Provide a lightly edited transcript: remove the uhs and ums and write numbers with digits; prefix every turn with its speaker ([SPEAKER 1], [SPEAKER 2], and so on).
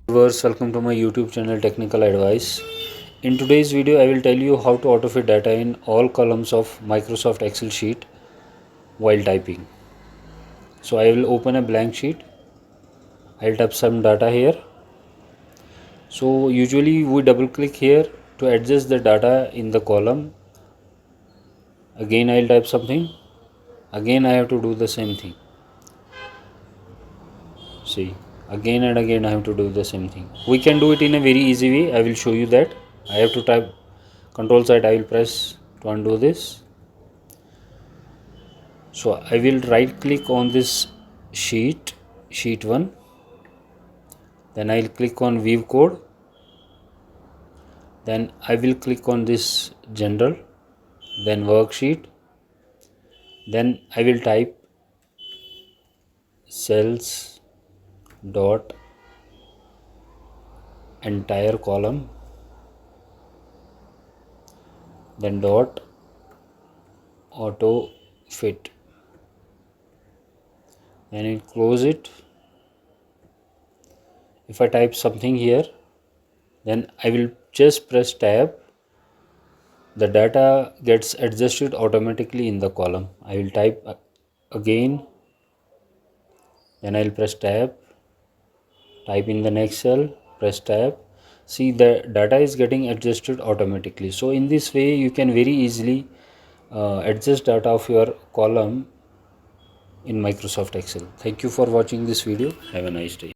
[SPEAKER 1] Viewers, welcome to my YouTube channel Technical Advice. In today's video I will tell you how to autofit data in all columns of Microsoft Excel sheet while typing. So I will open a blank sheet. I'll type some data here. So usually we double click here to adjust the data in the column. Again I'll type something. Again I have to do the same thing. See, again and again I have to do the same thing. We can do it in a very easy way. I will show you that. I have to type Control side, I will press to undo this. So I will right click on this sheet 1, then I will click on view code, then I will click on this general, then worksheet, then I will type cells dot entire column, then dot auto fit, then I close it. If I type something here, then I will just press tab. The data gets adjusted automatically in the column. I will type again, then I will press tab, type in the next cell, press tab. See, the data is getting adjusted automatically. So in this way you can very easily adjust data of your column in Microsoft Excel. Thank you for watching this video. Have a nice day.